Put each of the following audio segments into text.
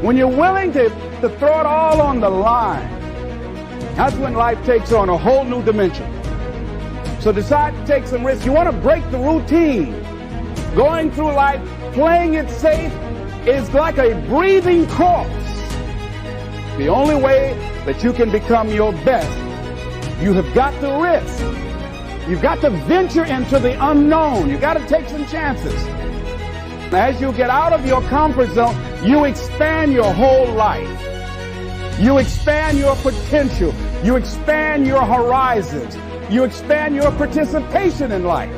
When you're willing to throw it all on the line, that's when life takes on a whole new dimension. So decide to take some risks. You want to break the routine. Going through life, playing it safe, is like a breathing corpse. The only way that you can become your best, you have got to risk. You've got to venture into the unknown. You've got to take some chances. As you get out of your comfort zone, you expand your whole life. You expand your potential. You expand your horizons. You expand your participation in life.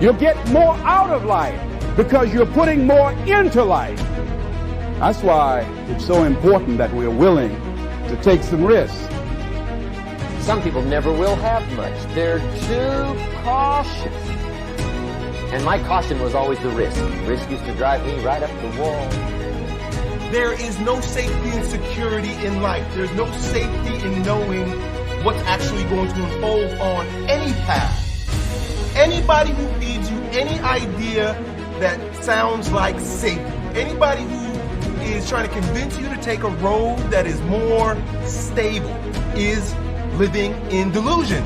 You'll get more out of life because you're putting more into life. That's why it's so important that we're willing to take some risks. Some people never will have much. They're too cautious. And my caution was always the risk. Risk used to drive me right up the wall. There is no safety and security in life. There's no safety in knowing what's actually going to unfold on any path. Anybody who feeds you any idea that sounds like safety, anybody who is trying to convince you to take a road that is more stable is living in delusion.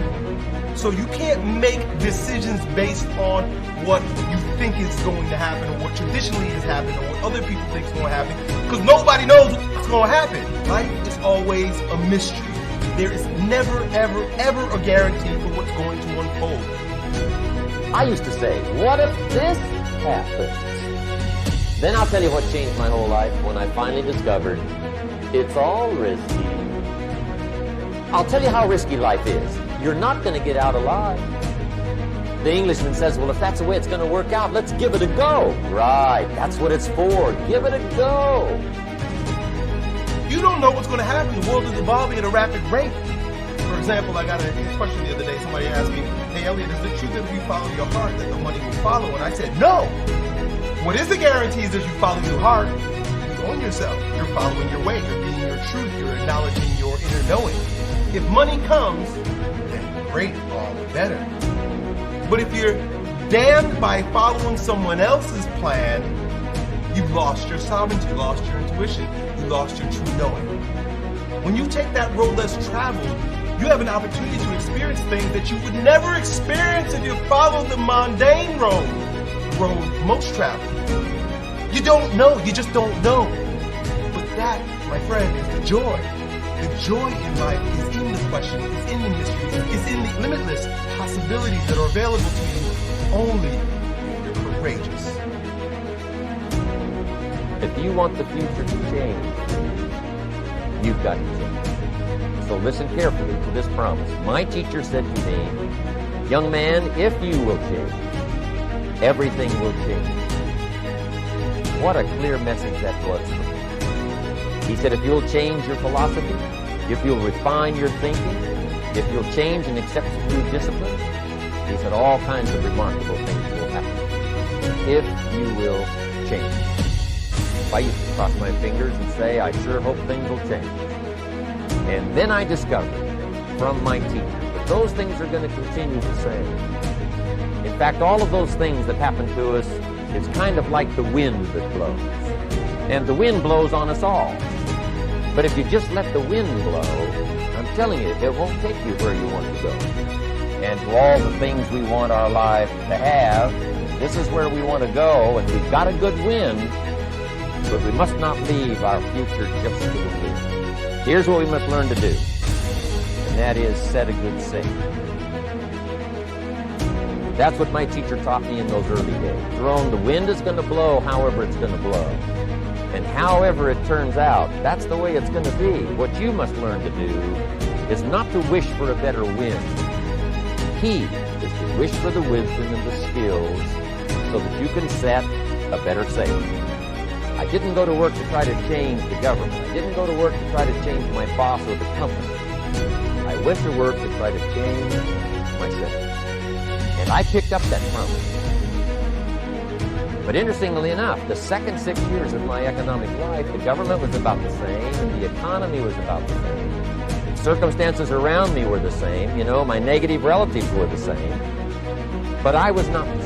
So you can't make decisions based on what you think is going to happen or what traditionally has happened or what other people think is going to happen, because nobody knows what's going to happen. Life is always a mystery. There is never, ever, ever a guarantee for what's going to unfold. I used to say, what if this happens? Then I'll tell you what changed my whole life when I finally discovered it's all risky. I'll tell you how risky life is. You're not going to get out alive. The Englishman says, well, if that's the way it's going to work out, let's give it a go. Right, that's what it's for. Give it a go. You don't know what's going to happen. The world is evolving at a rapid rate. For example, I got a question the other day. Somebody asked me, hey, Elliot, is it true that if you follow your heart that the money will follow? And I said, no. What is the guarantee is if you follow your heart, you own yourself. You're following your way. You're being your truth. You're acknowledging your inner knowing. If money comes, then great, all the better. But if you're damned by following someone else's plan, you've lost your sovereignty, you lost your intuition, you lost your true knowing. When you take that road less traveled, you have an opportunity to experience things that you would never experience if you followed the mundane road, the road most traveled. You don't know, you just don't know. But that, my friend, is the joy. The joy in life is in the question, is in the mystery, is in the limitless possibilities that are available to you only if you're courageous. If you want the future to change, you've got to change. So listen carefully to this promise. My teacher said to me, young man, if you will change, everything will change. What a clear message that was for me. He said, if you'll change your philosophy, if you'll refine your thinking, if you'll change and accept some new disciplines, he said all kinds of remarkable things will happen. If you will change. I used to cross my fingers and say, I sure hope things will change. And then I discovered from my teacher that those things are going to continue the same. In fact, all of those things that happen to us is kind of like the wind that blows. And the wind blows on us all. But if you just let the wind blow, I'm telling you, it won't take you where you want to go. And to all the things we want our life to have, this is where we want to go, and we've got a good wind, but we must not leave our future just to the wind. Here's what we must learn to do, and that is set a good sail. That's what my teacher taught me in those early days. Jerome, the wind is going to blow however it's going to blow. And however it turns out, that's the way it's going to be. What you must learn to do is not to wish for a better wind. The key is to wish for the wisdom and the skills so that you can set a better sail. I didn't go to work to try to change the government. I didn't go to work to try to change my boss or the company. I went to work to try to change myself. And I picked up that promise. But interestingly enough, the second 6 years of my economic life, the government was about the same, and the economy was about the same. Circumstances around me were the same, my negative relatives were the same. But I was not the